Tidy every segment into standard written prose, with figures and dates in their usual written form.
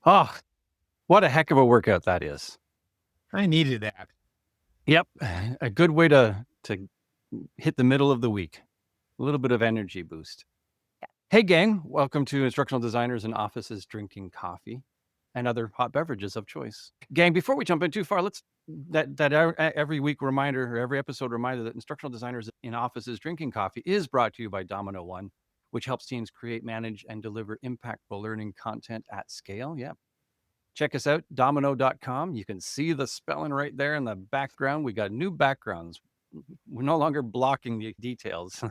Oh, what a heck of a workout that is. I needed that. Yep. A good way to hit the middle of the week. A little bit of energy boost. Hey, gang. Welcome to Instructional Designers in Offices Drinking Coffee and other hot beverages of choice. Gang, before we jump in too far, let's every week reminder or every episode reminder that Instructional Designers in Offices Drinking Coffee is brought to you by Domino One, which helps teams create, manage, and deliver impactful learning content at scale. Yeah. Check us out, domino.com. You can see the spelling right there in the background. We got new backgrounds. We're no longer blocking the details.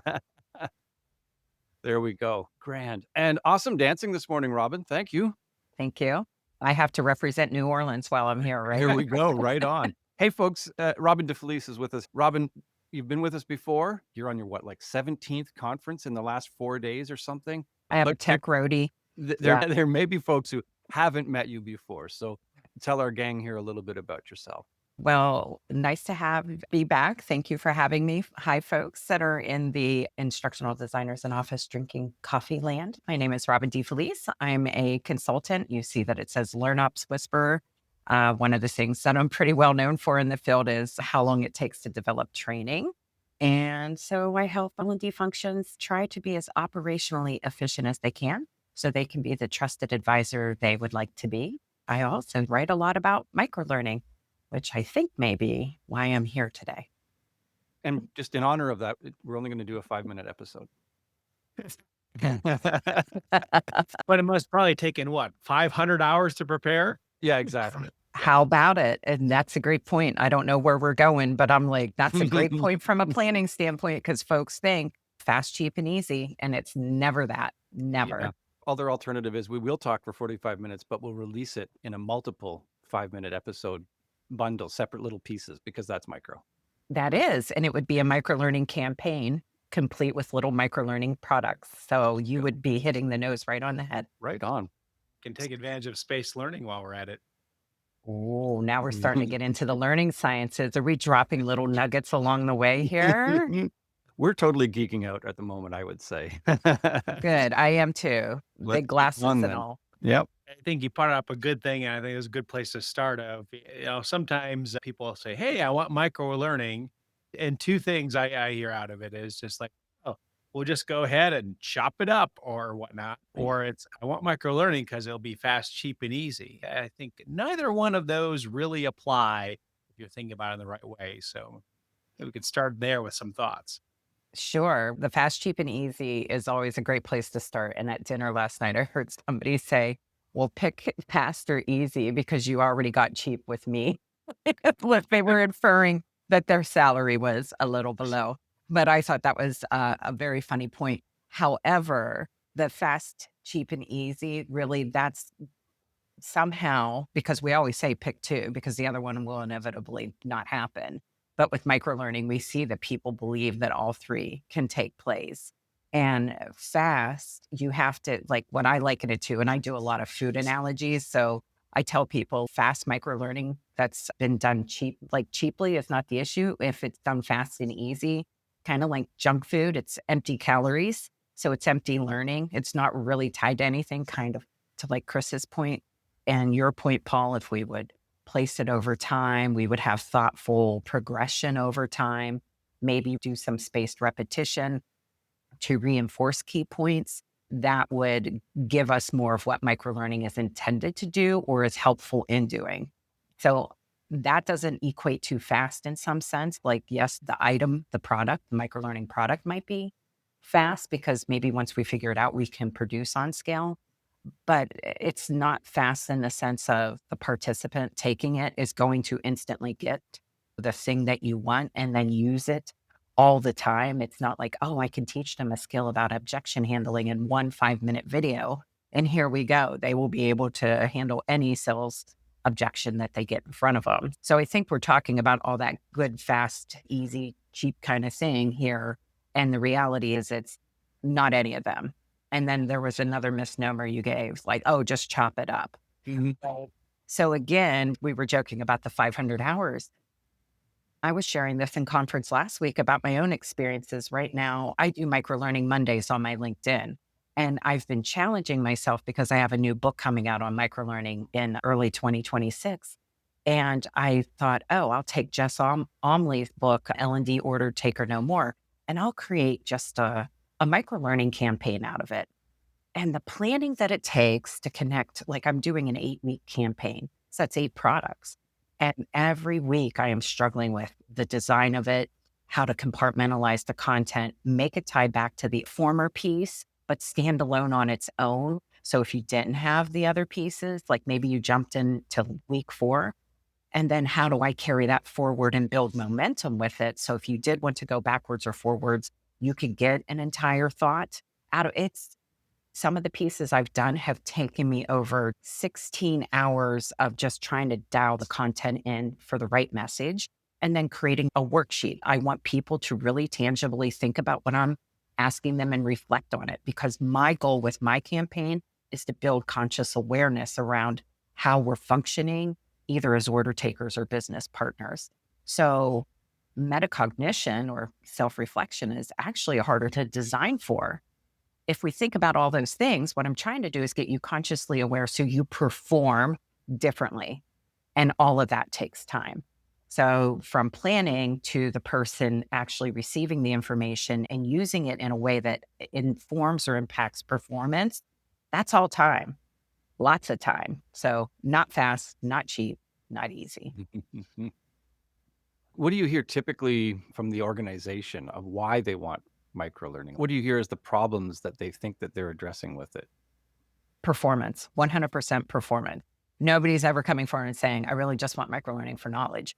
There we go. Grand. And awesome dancing this morning, Robin. Thank you. Thank you. I have to represent New Orleans while I'm here, right? Here we go. Right on. Hey, folks, Robin DeFelice is with us. Robin, you've been with us before. You're on your, 17th conference in the last 4 days or something? I have a tech roadie. There may be folks who haven't met you before. So tell our gang here a little bit about yourself. Well, nice to be back. Thank you for having me. Hi, folks that are in the Instructional Designers in Office Drinking Coffee land. My name is Robin DeFelice. I'm a consultant. You see that it says LearnOps Whisperer. One of the things that I'm pretty well known for in the field is how long it takes to develop training. And so I help L&D functions try to be as operationally efficient as they can so they can be the trusted advisor they would like to be. I also write a lot about microlearning, which I think may be why I'm here today. And just in honor of that, we're only going to do a 5-minute episode. But it must probably taken 500 hours to prepare? Yeah, exactly. How about it? And that's a great point. I don't know where we're going, but I'm like, that's a great point from a planning standpoint, because folks think fast, cheap, and easy. And it's never that. Never. Yeah. Other alternative is we will talk for 45 minutes, but we'll release it in a multiple 5-minute episode bundle, separate little pieces, because that's micro. That is. And it would be a microlearning campaign complete with little microlearning products. So you would be hitting the nose right on the head. Right on. Can take advantage of space learning while we're at it. Oh, now we're starting to get into the learning sciences. Are we dropping little nuggets along the way here? We're totally geeking out at the moment, I would say. Good. I am too. Big glasses and all. Yep. I think you brought up a good thing, and I think it's a good place to start. Sometimes people say, hey, I want micro learning. And two things I hear out of it is just like, oh, we'll just go ahead and chop it up or whatnot. Or it's, I want micro learning because it'll be fast, cheap, and easy. I think neither one of those really apply if you're thinking about it in the right way. So we could start there with some thoughts. Sure. The fast, cheap, and easy is always a great place to start. And at dinner last night, I heard somebody say, well, pick fast or easy because you already got cheap with me. They were inferring that their salary was a little below. But I thought that was a very funny point. However, the fast, cheap, and easy, really, that's somehow, because we always say pick two, because the other one will inevitably not happen. But with microlearning, we see that people believe that all three can take place. And fast, you have to, like what I liken it to, and I do a lot of food analogies. So I tell people fast microlearning that's been done cheaply is not the issue. If it's done fast and easy, kind of like junk food, it's empty calories. So it's empty learning. It's not really tied to anything, kind of to like Chris's point and your point, Paul, if we would place it over time, we would have thoughtful progression over time, maybe do some spaced repetition to reinforce key points. That would give us more of what microlearning is intended to do or is helpful in doing. So that doesn't equate too fast in some sense. Like, yes, the item, the product, the microlearning product might be fast because maybe once we figure it out, we can produce on scale. But it's not fast in the sense of the participant taking it is going to instantly get the thing that you want and then use it all the time. It's not like, oh, I can teach them a skill about objection handling in one 5-minute video. And here we go. They will be able to handle any sales objection that they get in front of them. So I think we're talking about all that good, fast, easy, cheap kind of thing here. And the reality is it's not any of them. And then there was another misnomer you gave, like, oh, just chop it up. Mhm. Right. So again, we were joking about the 500 hours. I was sharing this in conference last week about my own experiences. Right now, I do microlearning Mondays on my LinkedIn. And I've been challenging myself because I have a new book coming out on microlearning in early 2026. And I thought, oh, I'll take Jess Omley's book, L&D Order, Taker No More, and I'll create just a microlearning campaign out of it. And the planning that it takes to connect, like I'm doing an 8-week campaign. So that's 8 products. And every week I am struggling with the design of it, how to compartmentalize the content, make it tie back to the former piece, but stand alone on its own. So if you didn't have the other pieces, like maybe you jumped into week 4, and then how do I carry that forward and build momentum with it? So if you did want to go backwards or forwards, you could get an entire thought out of it. Some of the pieces I've done have taken me over 16 hours of just trying to dial the content in for the right message and then creating a worksheet. I want people to really tangibly think about what I'm asking them and reflect on it, because my goal with my campaign is to build conscious awareness around how we're functioning, either as order takers or business partners. So metacognition or self-reflection is actually harder to design for. If we think about all those things, what I'm trying to do is get you consciously aware so you perform differently. And all of that takes time. So from planning to the person actually receiving the information and using it in a way that informs or impacts performance, that's all time, lots of time. So not fast, not cheap, not easy. What do you hear typically from the organization of why they want microlearning? What do you hear as the problems that they think that they're addressing with it? Performance, 100% performance. Nobody's ever coming forward and saying, I really just want microlearning for knowledge.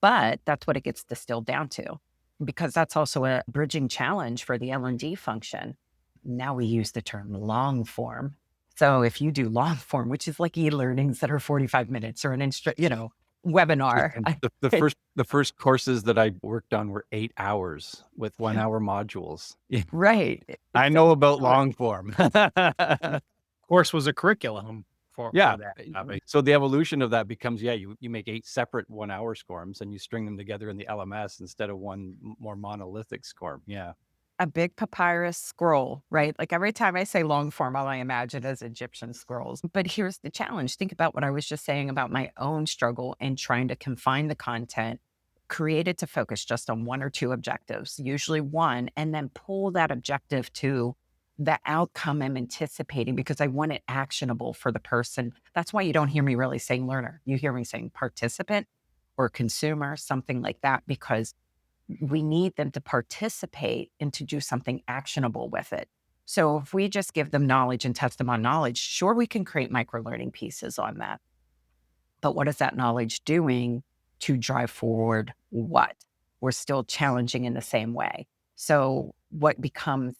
But that's what it gets distilled down to, because that's also a bridging challenge for the L&D function. Now we use the term long form. So if you do long form, which is like e-learnings that are 45 minutes or an webinar. And the first courses that I worked on were 8 hours with 1-hour modules. Right. I know about long form. Course was a curriculum for Yeah. that topic. So the evolution of that becomes, you make 8 separate 1-hour SCORMs and you string them together in the LMS instead of one more monolithic SCORM. Yeah. A big papyrus scroll, right? Like every time I say long form, all I imagine is Egyptian scrolls. But here's the challenge. Think about what I was just saying about my own struggle in trying to confine the content, create it to focus just on 1 or 2 objectives, usually 1, and then pull that objective to the outcome I'm anticipating because I want it actionable for the person. That's why you don't hear me really saying learner. You hear me saying participant or consumer, something like that, because we need them to participate and to do something actionable with it. So if we just give them knowledge and test them on knowledge, sure, we can create microlearning pieces on that. But what is that knowledge doing to drive forward what? We're still challenging in the same way. So what becomes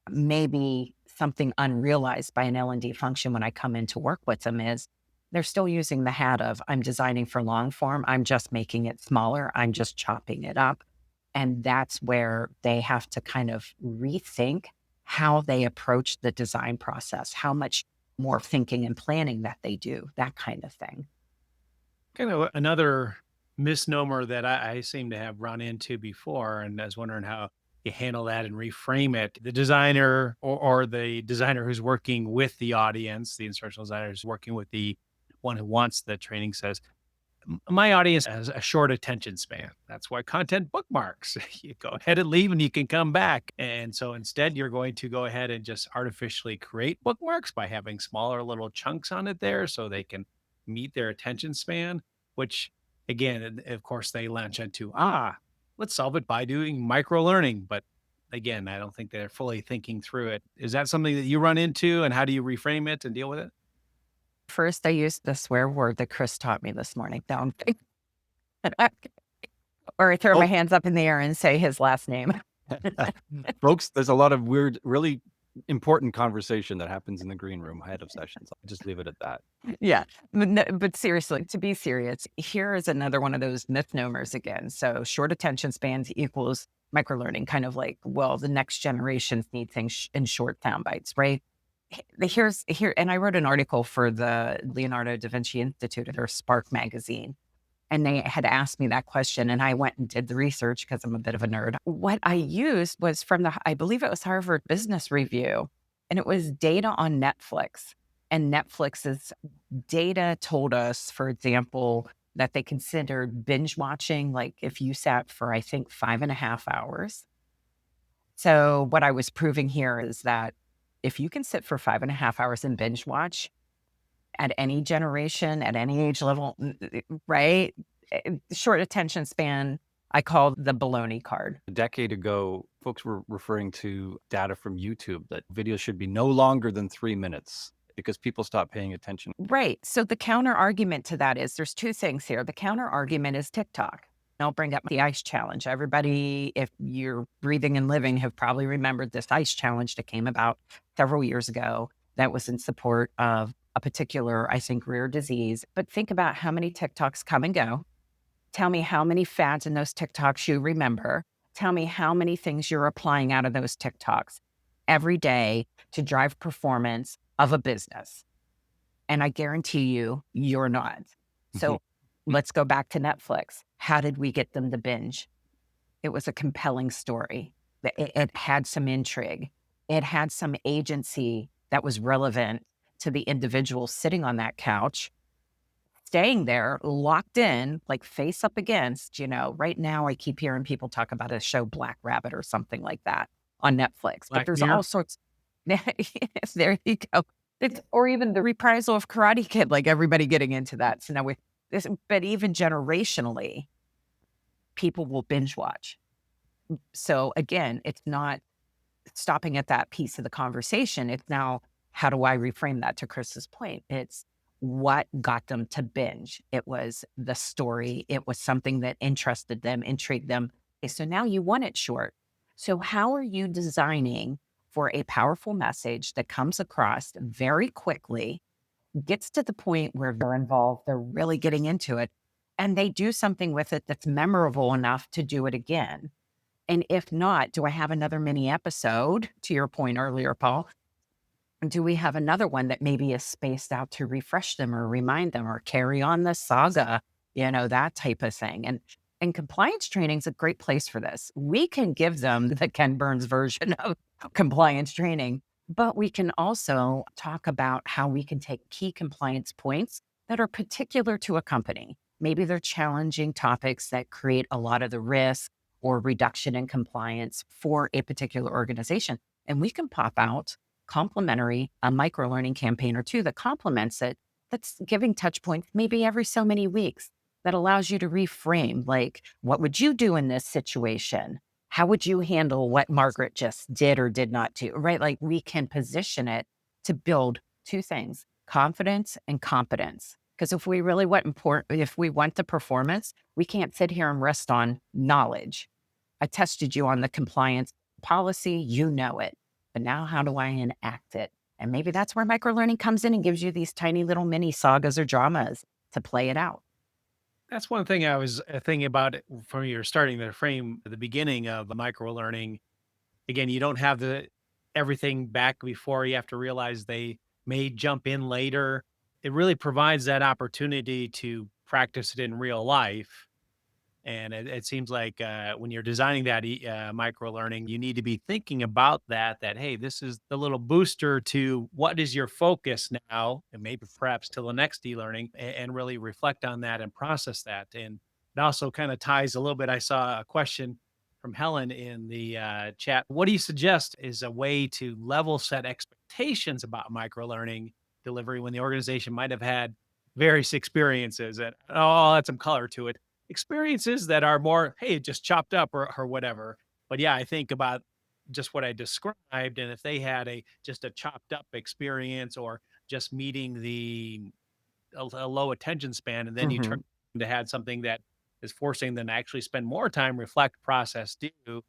maybe something unrealized by an L&D function when I come in to work with them is they're still using the hat of, I'm designing for long form. I'm just making it smaller. I'm just chopping it up. And that's where they have to kind of rethink how they approach the design process, how much more thinking and planning that they do, that kind of thing. Kind of another misnomer that I seem to have run into before, and I was wondering how you handle that and reframe it. The designer or the designer who's working with the audience, the instructional designer who's working with the one who wants the training says, my audience has a short attention span. That's why content bookmarks. You go ahead and leave and you can come back. And so instead, you're going to go ahead and just artificially create bookmarks by having smaller little chunks on it there so they can meet their attention span, which again, of course, they launch into, let's solve it by doing micro learning. But again, I don't think they're fully thinking through it. Is that something that you run into, and how do you reframe it and deal with it? First, I used the swear word that Chris taught me this morning. Down. Or I throw my hands up in the air and say his last name. Folks, there's a lot of weird, really important conversation that happens in the green room ahead of sessions. I'll just leave it at that. Yeah. But, no, but seriously, to be serious, here is another one of those misnomers again. So short attention spans equals microlearning, kind of like, well, the next generations need things in short sound bites, right? And I wrote an article for the Leonardo da Vinci Institute or Spark magazine. And they had asked me that question, and I went and did the research because I'm a bit of a nerd. What I used was from I believe it was Harvard Business Review, and it was data on Netflix. And Netflix's data told us, for example, that they considered binge watching, like if you sat for, I think, 5.5 hours. So what I was proving here is that if you can sit for 5.5 hours and binge watch, at any generation, at any age level, right? Short attention span, I call the baloney card. A decade ago, folks were referring to data from YouTube that videos should be no longer than 3 minutes because people stop paying attention. Right. So the counter argument to that is there's two things here. The counter argument is TikTok. I'll bring up the ice challenge. Everybody, if you're breathing and living, have probably remembered this ice challenge that came about several years ago that was in support of a particular, I think, rare disease. But think about how many TikToks come and go. Tell me how many fads in those TikToks you remember. Tell me how many things you're applying out of those TikToks every day to drive performance of a business. And I guarantee you, you're not. So let's go back to Netflix. How did we get them to binge? It was a compelling story. It had some intrigue. It had some agency that was relevant to the individual sitting on that couch, staying there, locked in, like face up against, right now I keep hearing people talk about a show, Black Rabbit or something like that on Netflix. But Black there's Mirror? all sorts. Yes, there you go. Or even the reprisal of Karate Kid, like everybody getting into that. So now with this, but even generationally, people will binge watch. So again, it's not stopping at that piece of the conversation. It's now, how do I reframe that to Chris's point? It's what got them to binge. It was the story. It was something that interested them, intrigued them. Okay, so now you want it short. So how are you designing for a powerful message that comes across very quickly, gets to the point where they're involved, they're really getting into it, and they do something with it that's memorable enough to do it again? And if not, do I have another mini episode, to your point earlier, Paul? Do we have another one that maybe is spaced out to refresh them or remind them or carry on the saga, that type of thing? And compliance training is a great place for this. We can give them the Ken Burns version of compliance training, but we can also talk about how we can take key compliance points that are particular to a company. Maybe they're challenging topics that create a lot of the risk or reduction in compliance for a particular organization. And we can pop out complementary, a micro-learning campaign or two that complements it, that's giving touch points maybe every so many weeks, that allows you to reframe, like, what would you do in this situation? How would you handle what Margaret just did or did not do, right? Like, we can position it to build two things, confidence and competence. Because if we really if we want the performance, we can't sit here and rest on knowledge. I tested you on the compliance policy, you know it. But now how do I enact it? And maybe that's where microlearning comes in and gives you these tiny little mini sagas or dramas to play it out. That's one thing I was thinking about from your starting the frame at the beginning of micro learning. Again, you don't have everything back before. You have to realize they may jump in later. It really provides that opportunity to practice it in real life. And it seems like when you're designing that micro learning, you need to be thinking about that, hey, this is the little booster to what is your focus now, and maybe perhaps till the next e-learning, and really reflect on that and process that. And it also kind of ties a little bit. I saw a question from Helen in the chat. What do you suggest is a way to level set expectations about micro learning delivery when the organization might have had various experiences and I'll add some color to it, experiences that are more, hey, it just chopped up or whatever. But yeah, I think about just what I described. And if they had just a chopped up experience or just meeting a low attention span, and then you turn to had something that is forcing them to actually spend more time, reflect, process, do,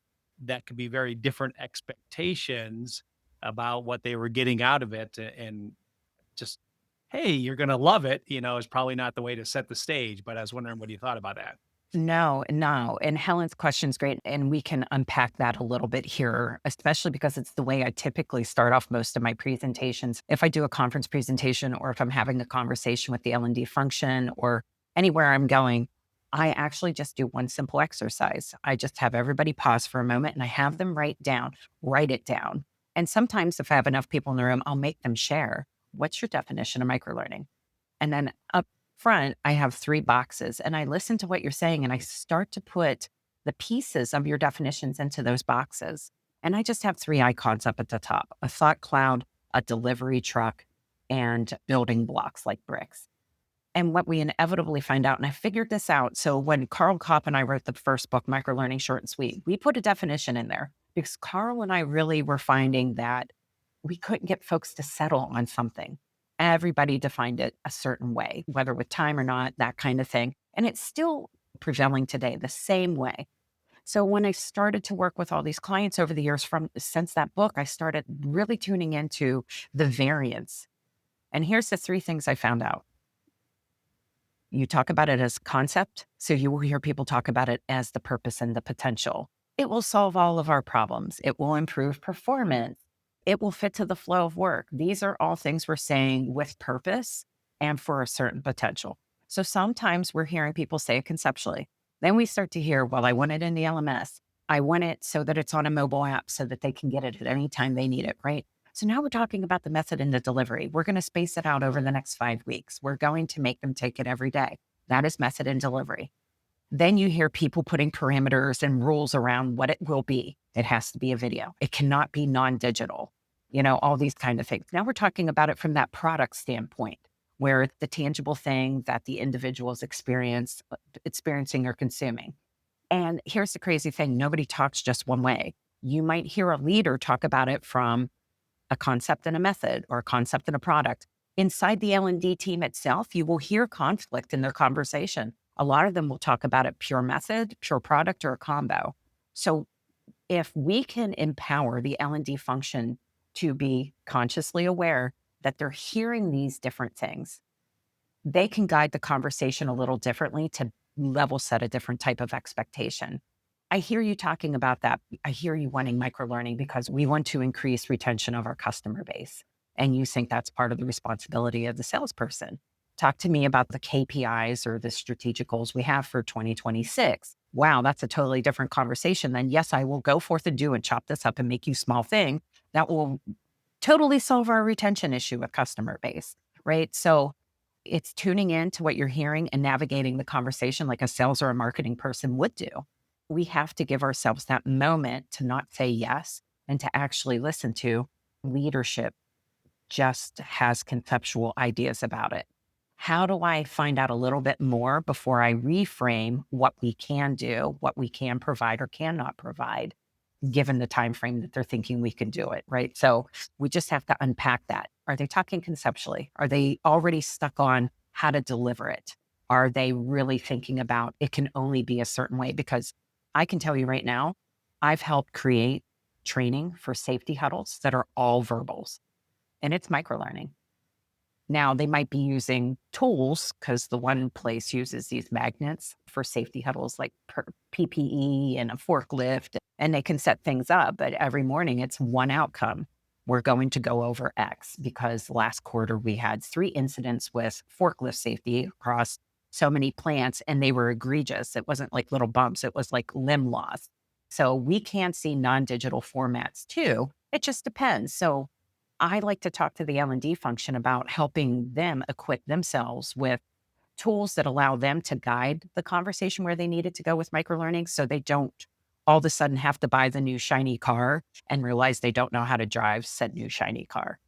that could be very different expectations. about what they were getting out of it, and just, hey, you're going to love it, is probably not the way to set the stage. But I was wondering what you thought about that. No, no. And Helen's question's great. And we can unpack that a little bit here, especially because it's the way I typically start off most of my presentations. If I do a conference presentation or if I'm having a conversation with the L&D function or anywhere I'm going, I actually just do one simple exercise. I just have everybody pause for a moment and I have them write it down. And sometimes if I have enough people in the room, I'll make them share. What's your definition of microlearning? And then up front, I have 3 boxes and I listen to what you're saying and I start to put the pieces of your definitions into those boxes. And I just have 3 icons up at the top: a thought cloud, a delivery truck, and building blocks like bricks. And what we inevitably find out, and I figured this out. So when Carl Kopp and I wrote the first book, Microlearning Short and Sweet, we put a definition in there because Carl and I really were finding that we couldn't get folks to settle on something. Everybody defined it a certain way, whether with time or not, that kind of thing. And it's still prevailing today the same way. So when I started to work with all these clients over the years since that book, I started really tuning into the variance. And here's the 3 things I found out. You talk about it as concept, so you will hear people talk about it as the purpose and the potential. It will solve all of our problems. It will improve performance. It will fit to the flow of work. These are all things we're saying with purpose and for a certain potential. So sometimes we're hearing people say it conceptually. Then we start to hear, well, I want it in the LMS. I want it so that it's on a mobile app so that they can get it at any time they need it, right? So now we're talking about the method and the delivery. We're going to space it out over the next 5 weeks. We're going to make them take it every day. That is method and delivery. Then you hear people putting parameters and rules around what it will be. It has to be a video. It cannot be non-digital, all these kind of things. Now we're talking about it from that product standpoint, where it's the tangible thing that the individual is experiencing or consuming. And here's the crazy thing. Nobody talks just one way. You might hear a leader talk about it from a concept and a method or a concept and a product. Inside the L&D team itself, you will hear conflict in their conversation. A lot of them will talk about it pure method, pure product, or a combo. So if we can empower the L&D function to be consciously aware that they're hearing these different things, they can guide the conversation a little differently to level set a different type of expectation. I hear you talking about that. I hear you wanting microlearning because we want to increase retention of our customer base. And you think that's part of the responsibility of the salesperson. Talk to me about the KPIs or the strategic goals we have for 2026. Wow, that's a totally different conversation than, yes, I will go forth and do and chop this up and make you small thing. That will totally solve our retention issue with customer base, right? So it's tuning in to what you're hearing and navigating the conversation like a sales or a marketing person would do. We have to give ourselves that moment to not say yes and to actually listen to. Leadership just has conceptual ideas about it. How do I find out a little bit more before I reframe what we can do, what we can provide or cannot provide, given the time frame that they're thinking we can do it, right? So we just have to unpack that. Are they talking conceptually? Are they already stuck on how to deliver it? Are they really thinking about it can only be a certain way? Because I can tell you right now, I've helped create training for safety huddles that are all verbals, and it's microlearning. Now, they might be using tools because the one place uses these magnets for safety huddles like PPE and a forklift, and they can set things up. But every morning, it's one outcome. We're going to go over X because last quarter we had 3 incidents with forklift safety across so many plants, and they were egregious. It wasn't like little bumps. It was like limb loss. So we can see non-digital formats too. It just depends. So I like to talk to the L&D function about helping them equip themselves with tools that allow them to guide the conversation where they need it to go with microlearning so they don't all of a sudden have to buy the new shiny car and realize they don't know how to drive said new shiny car.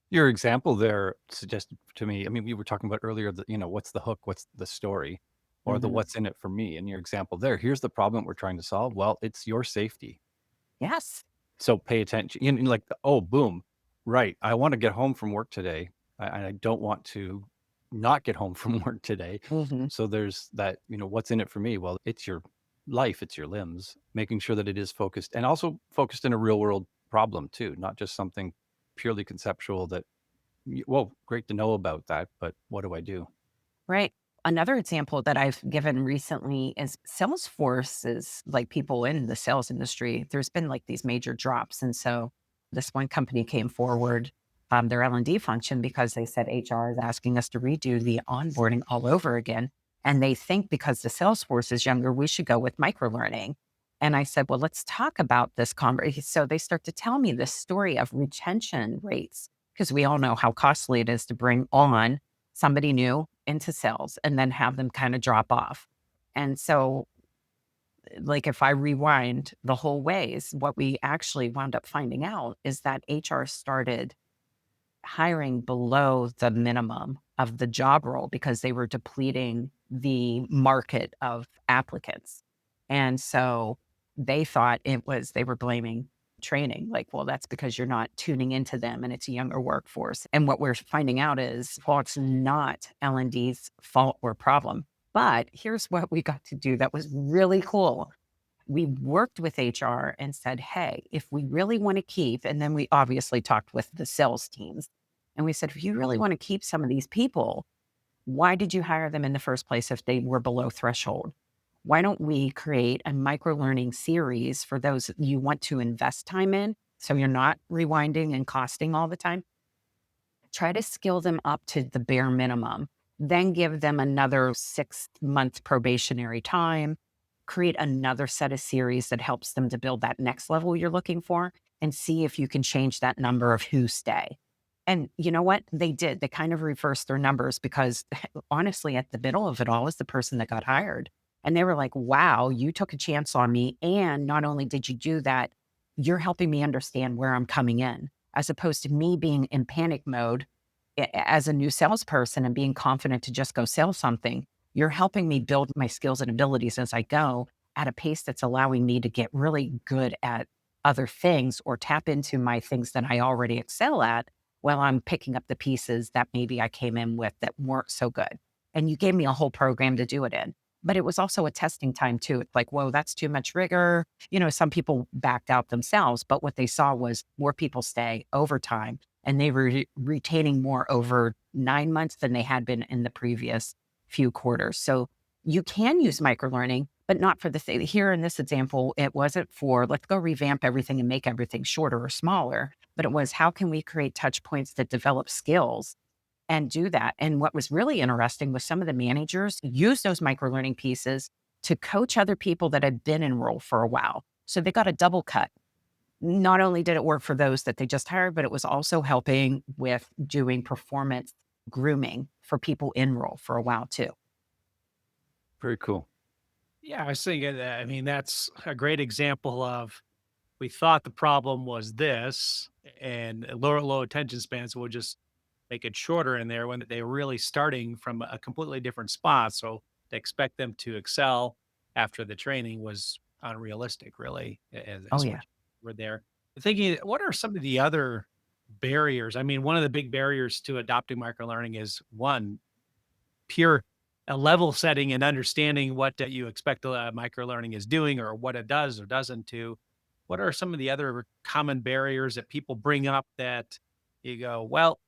Your example there suggested to me, I mean, we were talking about earlier that, what's the hook, what's the story, or the Mhm. what's in it for me. And your example there, here's the problem we're trying to solve. Well, it's your safety. Yes. So pay attention. Like, oh, boom. Right. I want to get home from work today. I don't want to not get home from work today. Mhm. So there's that, what's in it for me? Well, it's your life, it's your limbs, making sure that it is focused and also focused in a real world problem too, not just something purely conceptual that, well, great to know about that, but what do I do? Right. Another example that I've given recently is Salesforce is like people in the sales industry. There's been like these major drops. And so this one company came forward, their L&D function, because they said HR is asking us to redo the onboarding all over again. And they think because the Salesforce is younger, we should go with microlearning. And I said, well, let's talk about this conversation. So they start to tell me this story of retention rates, because we all know how costly it is to bring on somebody new into sales and then have them kind of drop off. And so, like, if I rewind the whole ways, what we actually wound up finding out is that HR started hiring below the minimum of the job role because they were depleting the market of applicants. And so they thought they were blaming training. Like, well, that's because you're not tuning into them and it's a younger workforce. And what we're finding out is, well, it's not L&D's fault or problem. But here's what we got to do that was really cool. We worked with HR and said, hey, if we really want to keep, and then we obviously talked with the sales teams, and we said, if you really want to keep some of these people, why did you hire them in the first place if they were below threshold? Why don't we create a micro-learning series for those that you want to invest time in, so you're not rewinding and costing all the time? Try to skill them up to the bare minimum, then give them another 6-month probationary time, create another set of series that helps them to build that next level you're looking for, and see if you can change that number of who stay. And you know what? They did. They kind of reversed their numbers because honestly, at the middle of it all is the person that got hired. And they were like, wow, you took a chance on me. And not only did you do that, you're helping me understand where I'm coming in, as opposed to me being in panic mode as a new salesperson and being confident to just go sell something. You're helping me build my skills and abilities as I go at a pace that's allowing me to get really good at other things or tap into my things that I already excel at while I'm picking up the pieces that maybe I came in with that weren't so good. And you gave me a whole program to do it in. But it was also a testing time too. It's like, whoa, that's too much rigor. Some people backed out themselves, but what they saw was more people stay over time, and they were retaining more over 9 months than they had been in the previous few quarters. So you can use microlearning, but not for the thing. Here in this example, it wasn't for let's go revamp everything and make everything shorter or smaller, but it was how can we create touch points that develop skills and do that. And what was really interesting was some of the managers used those microlearning pieces to coach other people that had been in role for a while. So they got a double cut. Not only did it work for those that they just hired, but it was also helping with doing performance grooming for people in role for a while too. Very cool. Yeah, I was thinking that. I mean, that's a great example of we thought the problem was this, and low attention spans will just make it shorter in there when they're really starting from a completely different spot. So to expect them to excel after the training was unrealistic, really, Oh as what yeah. you were there. Thinking, what are some of the other barriers? I mean, one of the big barriers to adopting microlearning is one, pure level setting and understanding what you expect microlearning is doing or what it does or doesn't do. What are some of the other common barriers that people bring up that you go, well,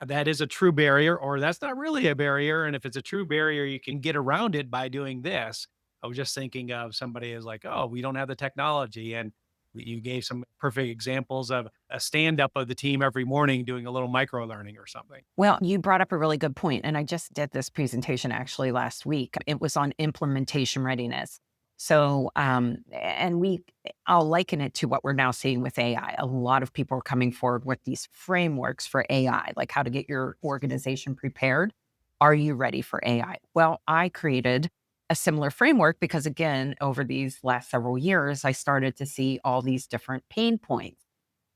that is a true barrier, or that's not really a barrier? And if it's a true barrier, you can get around it by doing this. I was just thinking of somebody is like, oh, we don't have the technology. And you gave some perfect examples of a stand up of the team every morning doing a little micro learning or something. Well, you brought up a really good point, and I just did this presentation actually last week. It was on implementation readiness. So, I'll liken it to what we're now seeing with AI. A lot of people are coming forward with these frameworks for AI, like how to get your organization prepared. Are you ready for AI? Well, I created a similar framework because, again, over these last several years, I started to see all these different pain points.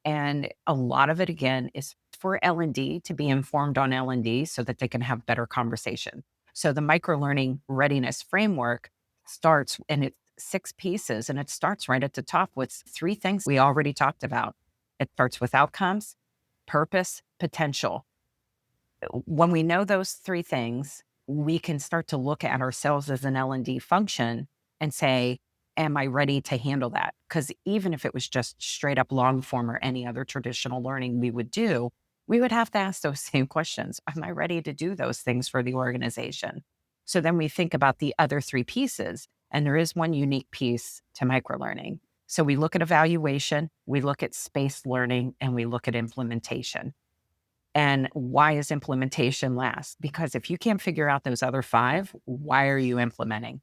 And a lot of it, again, is for L&D to be informed on L&D so that they can have better conversation. So the microlearning readiness framework starts, and it's 6 pieces, and it starts right at the top with 3 things we already talked about. It starts with outcomes, purpose, potential. When we know those 3 things, we can start to look at ourselves as an L&D function and say, Am I ready to handle that? Because even if it was just straight up long form or any other traditional learning we would do, we would have to ask those same questions. Am I ready to do those things for the organization? So then we think about the other three pieces, and there is one unique piece to microlearning. So we look at evaluation, we look at spaced learning, and we look at implementation. And why is implementation last? Because if you can't figure out those other five, why are you implementing?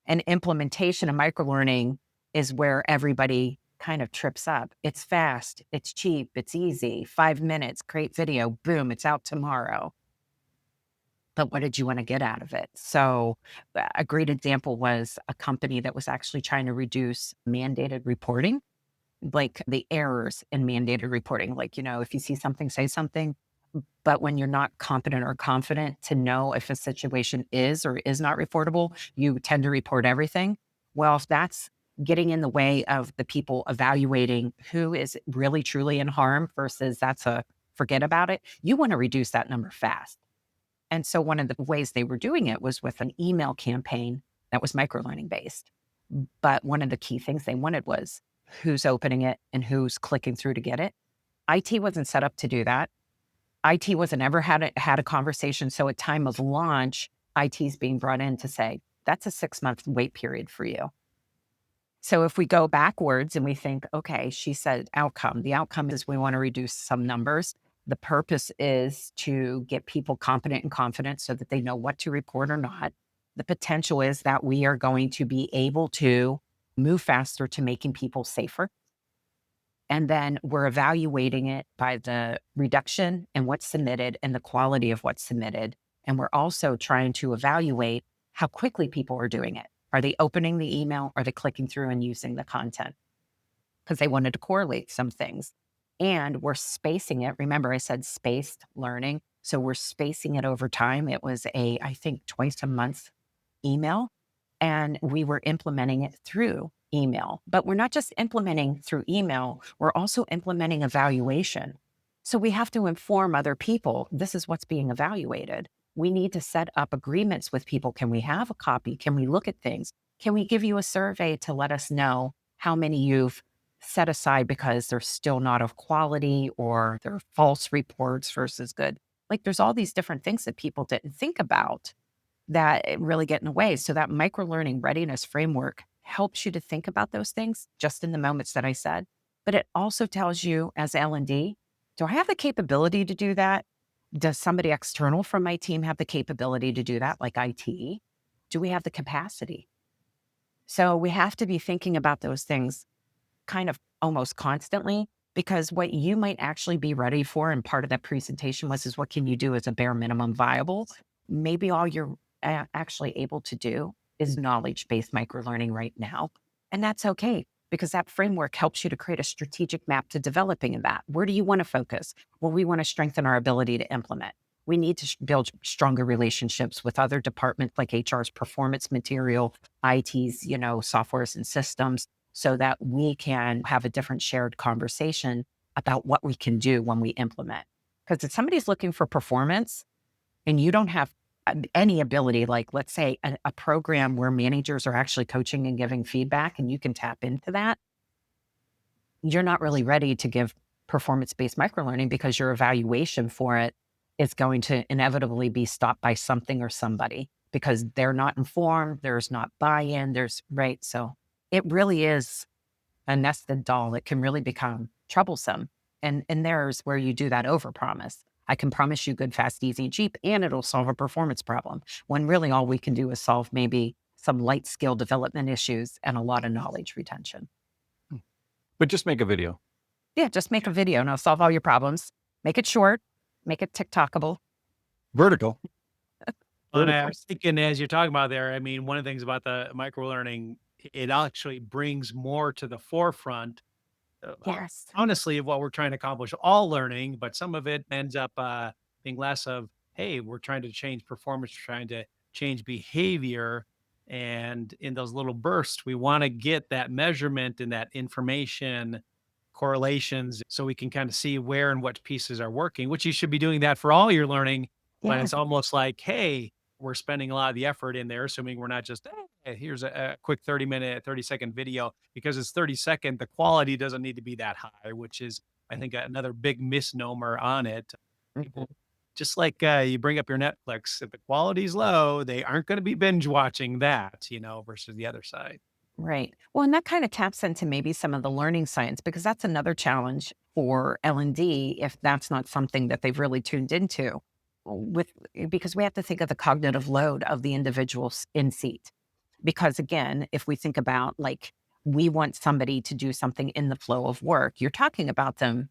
And implementation of microlearning is where everybody kind of trips up. It's fast, it's cheap, it's easy, 5 minutes, create video, boom, it's out tomorrow. But what did you want to get out of it? So, a great example was a company that was actually trying to reduce mandated reporting, like the errors in mandated reporting. Like, if you see something, say something. But when you're not competent or confident to know if a situation is or is not reportable, you tend to report everything. Well, if that's getting in the way of the people evaluating who is really truly in harm versus that's a forget about it, you want to reduce that number fast. And so one of the ways they were doing it was with an email campaign that was microlearning based. But one of the key things they wanted was who's opening it and who's clicking through to get it. IT wasn't set up to do that. IT wasn't ever had a conversation. So at time of launch, IT is being brought in to say, that's a 6-month wait period for you. So if we go backwards and we think, okay, she said outcome. The outcome is we want to reduce some numbers. The purpose is to get people competent and confident so that they know what to report or not. The potential is that we are going to be able to move faster to making people safer. And then we're evaluating it by the reduction in what's submitted and the quality of what's submitted. And we're also trying to evaluate how quickly people are doing it. Are they opening the email? Are they clicking through and using the content? Because they wanted to correlate some things. And we're spacing it. Remember, I said spaced learning. So we're spacing it over time. It was I think, twice a month email. And we were implementing it through email. But we're not just implementing through email, we're also implementing evaluation. So we have to inform other people, this is what's being evaluated. We need to set up agreements with people. Can we have a copy? Can we look at things? Can we give you a survey to let us know how many you've set aside because they're still not of quality or they're false reports versus good? Like there's all these different things that people didn't think about that really get in the way. So that microlearning readiness framework helps you to think about those things just in the moments that I said. But it also tells you as L&D, do I have the capability to do that? Does somebody external from my team have the capability to do that, like IT? Do we have the capacity? So we have to be thinking about those things kind of almost constantly, because what you might actually be ready for, and part of that presentation is what can you do as a bare minimum viable? Maybe all you're actually able to do is knowledge-based microlearning right now. And that's okay, because that framework helps you to create a strategic map to developing in that. Where do you want to focus? Well, we want to strengthen our ability to implement. We need to build stronger relationships with other departments like HR's performance material, IT's, softwares and systems, so that we can have a different shared conversation about what we can do when we implement. Because if somebody's looking for performance and you don't have any ability, like let's say a program where managers are actually coaching and giving feedback and you can tap into that, you're not really ready to give performance-based microlearning because your evaluation for it is going to inevitably be stopped by something or somebody because they're not informed, there's not buy-in, right? So it really is a nested doll. It can really become troublesome. And there's where you do that overpromise. I can promise you good, fast, easy, cheap, and it'll solve a performance problem, when really all we can do is solve maybe some light skill development issues and a lot of knowledge retention. But just make a video. Yeah, just make a video and it'll solve all your problems. Make it short, make it TikTokable. Vertical. And I was thinking as you're talking about there, I mean, one of the things about the microlearning, it actually brings more to the forefront, Yes. honestly, of what we're trying to accomplish, all learning, but some of it ends up being less of, hey, we're trying to change performance, we're trying to change behavior. And in those little bursts, we want to get that measurement and that information correlations so we can kind of see where and what pieces are working, which you should be doing that for all your learning. But Yeah. it's almost like, hey, we're spending a lot of the effort in there, assuming we're not just here's a quick 30-second video, because it's 30-second, the quality doesn't need to be that high, which is, I think, another big misnomer on it. Mhm. People, just like you bring up your Netflix, if the quality's low, they aren't going to be binge watching that, versus the other side. Right. Well, and that kind of taps into maybe some of the learning science, because that's another challenge for L&D if that's not something that they've really tuned into with, because we have to think of the cognitive load of the individuals in seat. Because again, if we think about, like, we want somebody to do something in the flow of work, you're talking about them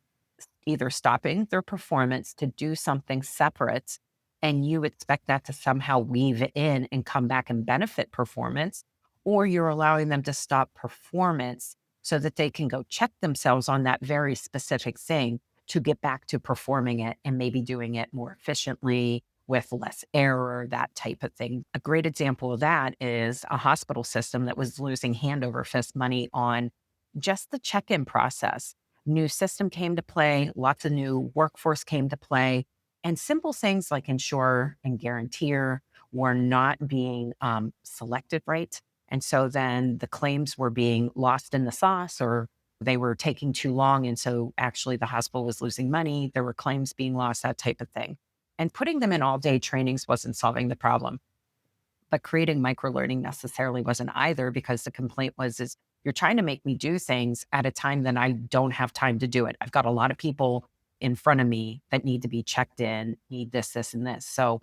either stopping their performance to do something separate, and you expect that to somehow weave it in and come back and benefit performance, or you're allowing them to stop performance so that they can go check themselves on that very specific thing to get back to performing it and maybe doing it more efficiently with less error, that type of thing. A great example of that is a hospital system that was losing hand over fist money on just the check-in process. New system came to play, lots of new workforce came to play, and simple things like insure and guarantor were not being selected right. And so then the claims were being lost in the sauce, or they were taking too long. And so actually the hospital was losing money. There were claims being lost, that type of thing. And putting them in all day trainings wasn't solving the problem. But creating microlearning necessarily wasn't either, because the complaint was, is you're trying to make me do things at a time that I don't have time to do it. I've got a lot of people in front of me that need to be checked in, need this, this, and this. So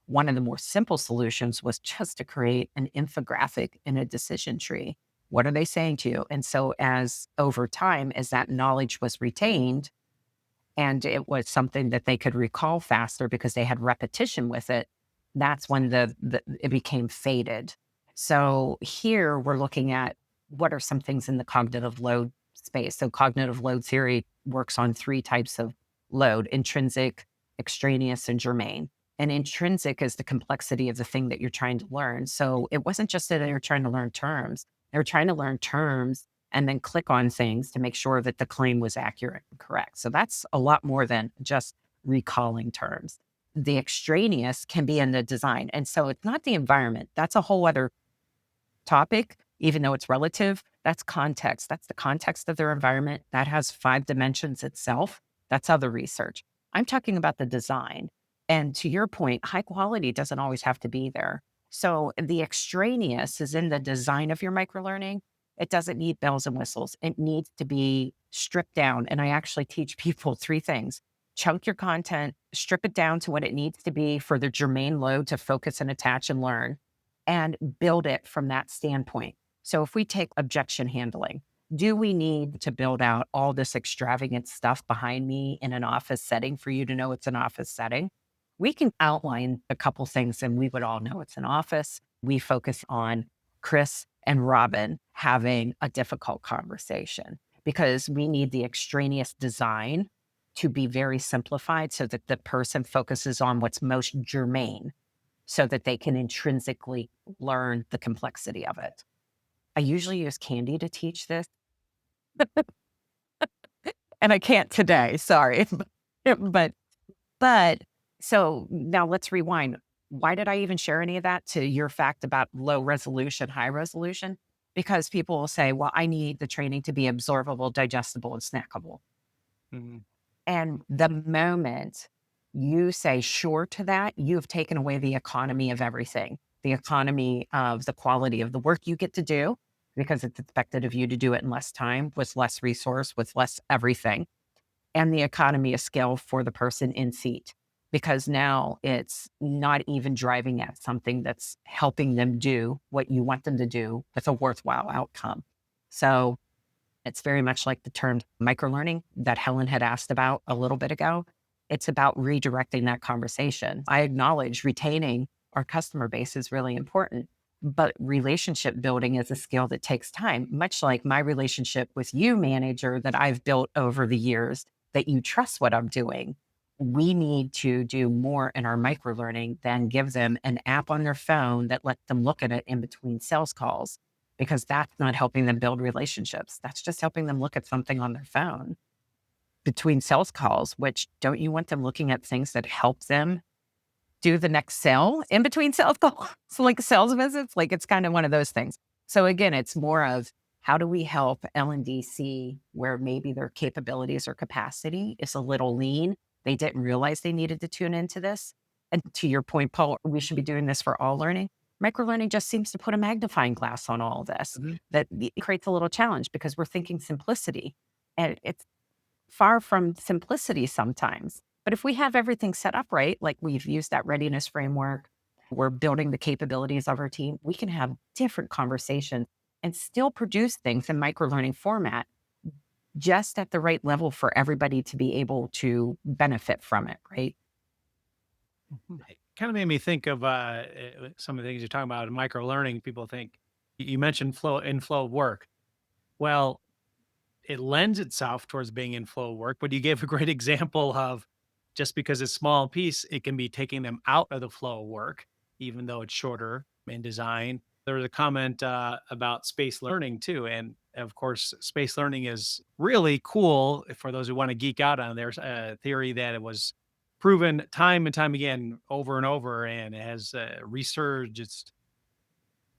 one of the more simple solutions was just to create an infographic in a decision tree. What are they saying to you? And so as over time, as that knowledge was retained, and it was something that they could recall faster because they had repetition with it, that's when it became faded. So here we're looking at what are some things in the cognitive load space. So cognitive load theory works on three types of load: intrinsic, extraneous, and germane. And intrinsic is the complexity of the thing that you're trying to learn. So it wasn't just that they were trying to learn terms. They were trying to learn terms and then click on things to make sure that the claim was accurate and correct. So that's a lot more than just recalling terms. The extraneous can be in the design. And so it's not the environment. That's a whole other topic, even though it's relative. That's context. That's the context of their environment. That has 5 dimensions itself. That's other research. I'm talking about the design. And to your point, high quality doesn't always have to be there. So the extraneous is in the design of your microlearning. It doesn't need bells and whistles. It needs to be stripped down. And I actually teach people 3 things: chunk your content, strip it down to what it needs to be for the germane load to focus and attach and learn, and build it from that standpoint. So if we take objection handling, do we need to build out all this extravagant stuff behind me in an office setting for you to know it's an office setting? We can outline a couple things and we would all know it's an office. We focus on Chris and Robin having a difficult conversation because we need the extraneous design to be very simplified so that the person focuses on what's most germane so that they can intrinsically learn the complexity of it. I usually use candy to teach this, and I can't today, sorry. but but so now let's rewind. Why did I even share any of that to your fact about low resolution, high resolution? Because people will say, well, I need the training to be absorbable, digestible, and snackable. Mhm. And the moment you say sure to that, you've taken away the economy of everything, the economy of the quality of the work you get to do, because it's expected of you to do it in less time, with less resource, with less everything, and the economy of scale for the person in seat, because now it's not even driving at something that's helping them do what you want them to do with a worthwhile outcome. So it's very much like the term microlearning that Helen had asked about a little bit ago. It's about redirecting that conversation. I acknowledge retaining our customer base is really important, but relationship building is a skill that takes time, much like my relationship with you, manager, that I've built over the years, that you trust what I'm doing. We need to do more in our microlearning than give them an app on their phone that lets them look at it in between sales calls, because that's not helping them build relationships. That's just helping them look at something on their phone between sales calls, which don't you want them looking at things that help them do the next sale in between sales calls. So like sales visits, like it's kind of one of those things. So again, it's more of how do we help L&D see where maybe their capabilities or capacity is a little lean. They didn't realize they needed to tune into this. And to your point, Paul, we should be doing this for all learning. Microlearning just seems to put a magnifying glass on all of this. That it creates a little challenge because we're thinking simplicity. And it's far from simplicity sometimes. But if we have everything set up right, like we've used that readiness framework, we're building the capabilities of our team, we can have different conversations and still produce things in microlearning format just at the right level for everybody to be able to benefit from it, right? It kind of made me think of some of the things you're talking about in micro learning. People think you mentioned flow of work. Well, it lends itself towards being in flow of work, but you gave a great example of just because it's small piece, it can be taking them out of the flow of work, even though it's shorter in design. There was a comment about space learning too. And of course, space learning is really cool for those who want to geek out on. There's a theory that it was proven time and time again, over and over, and it has resurged.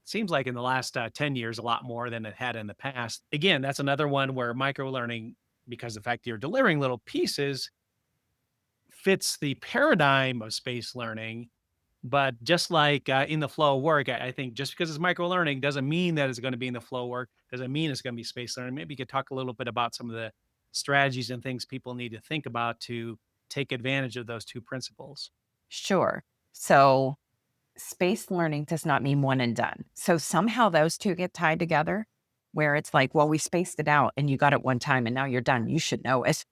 Seems like in the last 10 years, a lot more than it had in the past. Again, that's another one where micro learning, because of the fact you're delivering little pieces, fits the paradigm of space learning. But just like in the flow of work, I think just because it's micro learning doesn't mean that it's going to be in the flow of work, doesn't mean it's going to be space learning. Maybe you could talk a little bit about some of the strategies and things people need to think about to take advantage of those two principles. Sure. So space learning does not mean one and done. So somehow those two get tied together where it's like, well, we spaced it out and you got it one time and now you're done. You should know it.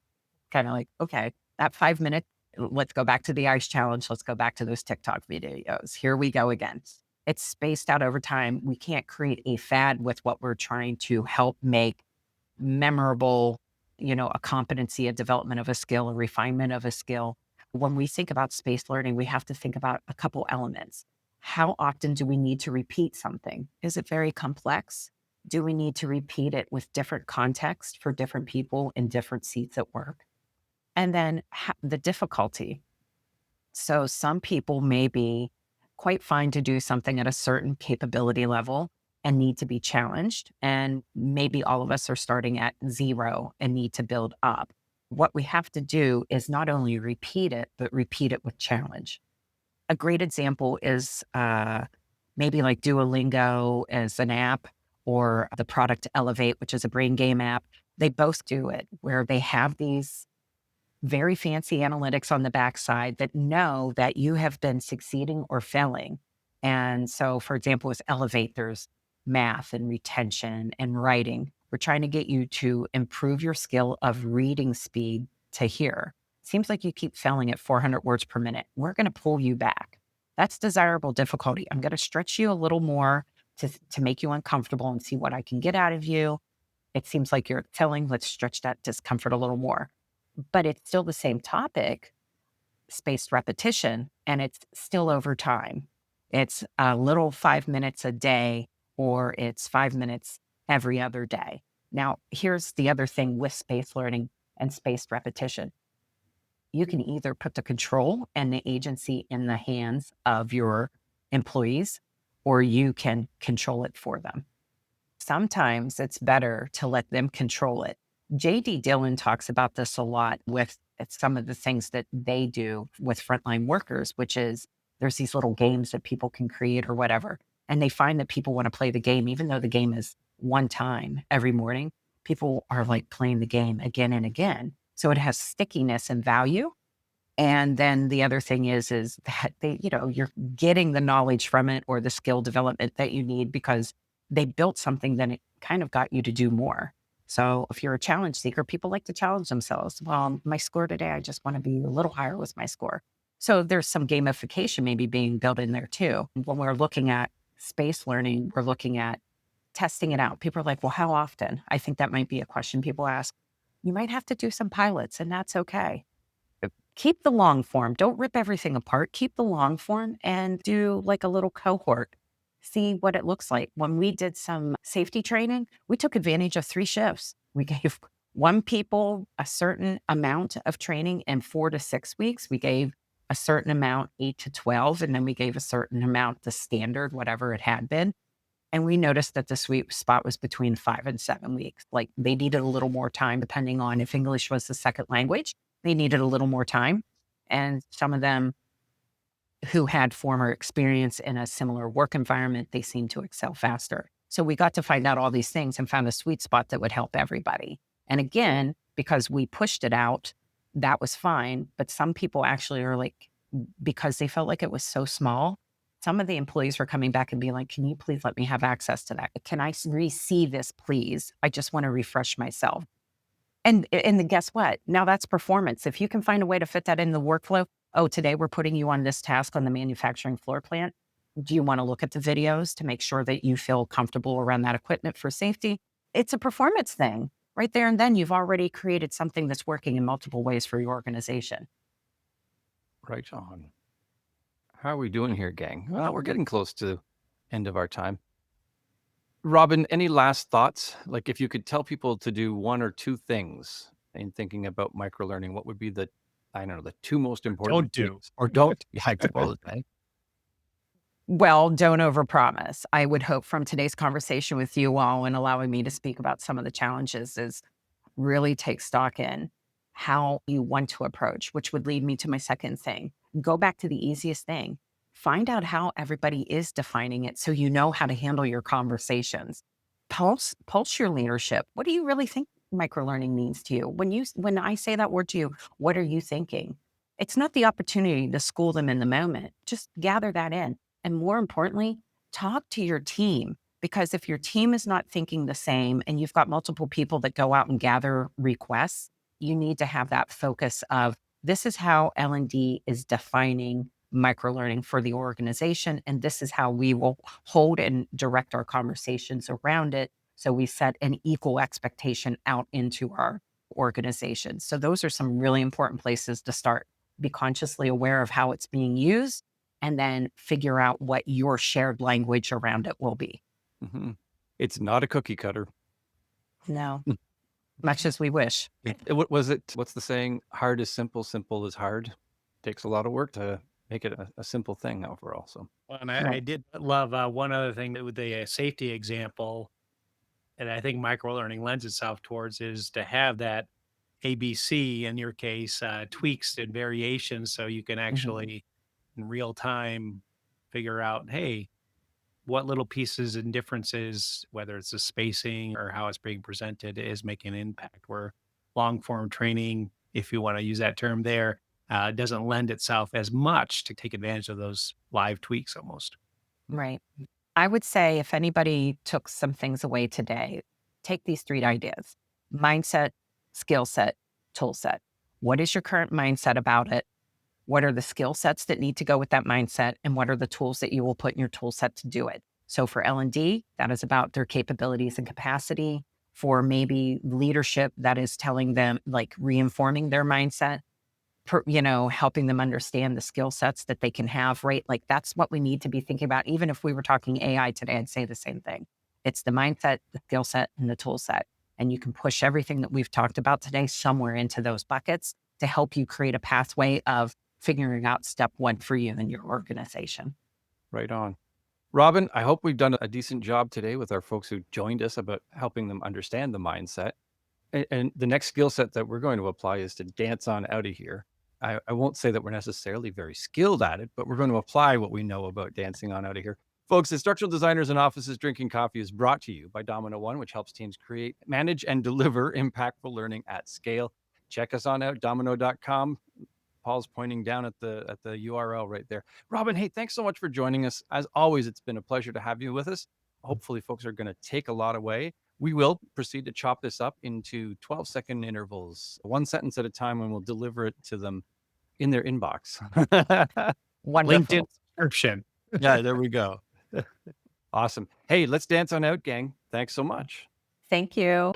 Kind of like, okay, that 5 minutes, let's go back to the ice challenge. Let's go back to those TikTok videos. Here we go again. It's spaced out over time. We can't create a fad with what we're trying to help make memorable, a competency, a development of a skill, a refinement of a skill. When we think about space learning, we have to think about a couple elements. How often do we need to repeat something? Is it very complex? Do we need to repeat it with different context for different people in different seats at work? And then the difficulty. So some people may be quite fine to do something at a certain capability level and need to be challenged. And maybe all of us are starting at 0 and need to build up. What we have to do is not only repeat it, but repeat it with challenge. A great example is maybe like Duolingo as an app or the product Elevate, which is a brain game app. They both do it where they have these very fancy analytics on the backside that know that you have been succeeding or failing. And so, for example, with Elevate, there's math and retention and writing. We're trying to get you to improve your skill of reading speed to hear. Seems like you keep failing at 400 words per minute. We're going to pull you back. That's desirable difficulty. I'm going to stretch you a little more to make you uncomfortable and see what I can get out of you. It seems like you're excelling. Let's stretch that discomfort a little more. But it's still the same topic, spaced repetition, and it's still over time. It's a little 5 minutes a day, or it's 5 minutes every other day. Now, here's the other thing with space learning and spaced repetition. You can either put the control and the agency in the hands of your employees, or you can control it for them. Sometimes it's better to let them control it. J.D. Dillon talks about this a lot with some of the things that they do with frontline workers, which is there's these little games that people can create or whatever. And they find that people want to play the game, even though the game is one time every morning. People are like playing the game again and again. So it has stickiness and value. And then the other thing is that you're getting the knowledge from it or the skill development that you need because they built something that it kind of got you to do more. So if you're a challenge seeker, people like to challenge themselves. Well, my score today, I just want to be a little higher with my score. So there's some gamification maybe being built in there too. When we're looking at space learning, we're looking at testing it out. People are like, well, how often? I think that might be a question people ask. You might have to do some pilots and that's okay. Keep the long form. Don't rip everything apart. Keep the long form and do like a little cohort. See what it looks like. When we did some safety training, we took advantage of 3 shifts. We gave one people a certain amount of training in 4 to 6 weeks. We gave a certain amount, 8 to 12, and then we gave a certain amount, the standard, whatever it had been. And we noticed that the sweet spot was between 5 and 7 weeks. Like they needed a little more time, depending on if English was the second language, they needed a little more time. And some of them who had former experience in a similar work environment, they seemed to excel faster. So we got to find out all these things and found a sweet spot that would help everybody. And again, because we pushed it out, that was fine. But some people actually are like, because they felt like it was so small, some of the employees were coming back and being like, can you please let me have access to that? Can I re-see this, please? I just want to refresh myself. And then guess what? Now that's performance. If you can find a way to fit that in the workflow, oh, today we're putting you on this task on the manufacturing floor plant. Do you want to look at the videos to make sure that you feel comfortable around that equipment for safety? It's a performance thing right there. And then you've already created something that's working in multiple ways for your organization. Right on. How are we doing here, gang? Well, we're getting close to the end of our time. Robin, any last thoughts? Like if you could tell people to do one or two things in thinking about microlearning, what would be the, I don't know, the two most important Don't do. things? Or don't. Yeah, I suppose, right? Well, don't overpromise. I would hope from today's conversation with you all and allowing me to speak about some of the challenges is really take stock in how you want to approach, which would lead me to my second thing. Go back to the easiest thing. Find out how everybody is defining it so you know how to handle your conversations. Pulse your leadership. What do you really think microlearning means to you? When I say that word to you, what are you thinking? It's not the opportunity to school them in the moment. Just gather that in. And more importantly, talk to your team, because if your team is not thinking the same and you've got multiple people that go out and gather requests, you need to have that focus of this is how L&D is defining microlearning for the organization. And this is how we will hold and direct our conversations around it. So we set an equal expectation out into our organization. So those are some really important places to start. Be consciously aware of how it's being used, and then figure out what your shared language around it will be. Mm-hmm. It's not a cookie cutter. No, much as we wish. What was it? What's the saying? Hard is simple, simple is hard. Takes a lot of work to make it a simple thing overall. So, Well, and I did love one other thing that with the safety example, and I think microlearning lends itself towards is to have that ABC, in your case, tweaks and variations so you can actually in real time figure out, hey, what little pieces and differences, whether it's the spacing or how it's being presented, is making an impact. Where long form training, if you want to use that term there, doesn't lend itself as much to take advantage of those live tweaks almost. Right. I would say if anybody took some things away today, take these 3 ideas: mindset, skill set, tool set. What is your current mindset about it? What are the skill sets that need to go with that mindset? And what are the tools that you will put in your tool set to do it? So for L&D, that is about their capabilities and capacity. For maybe leadership, that is telling them, like reinforming their mindset, helping them understand the skill sets that they can have, right? Like that's what we need to be thinking about. Even if we were talking AI today, I'd say the same thing. It's the mindset, the skill set, and the tool set. And you can push everything that we've talked about today somewhere into those buckets to help you create a pathway of figuring out step 1 for you and your organization. right on. Robin, I hope we've done a decent job today with our folks who joined us about helping them understand the mindset. And the next skill set that we're going to apply is to dance on out of here. I won't say that we're necessarily very skilled at it, but we're going to apply what we know about dancing on out of here. Folks, Instructional Designers and Offices Drinking Coffee is brought to you by Domino One, which helps teams create, manage, and deliver impactful learning at scale. Check us on out, domino.com. Paul's pointing down at the URL right there. Robin, hey, thanks so much for joining us. As always, it's been a pleasure to have you with us. Hopefully, folks are going to take a lot away. We will proceed to chop this up into 12-second intervals, 1 sentence at a time, and we'll deliver it to them in their inbox. Wonderful. LinkedIn subscription. Yeah, there we go. Awesome. Hey, let's dance on out, gang. Thanks so much. Thank you.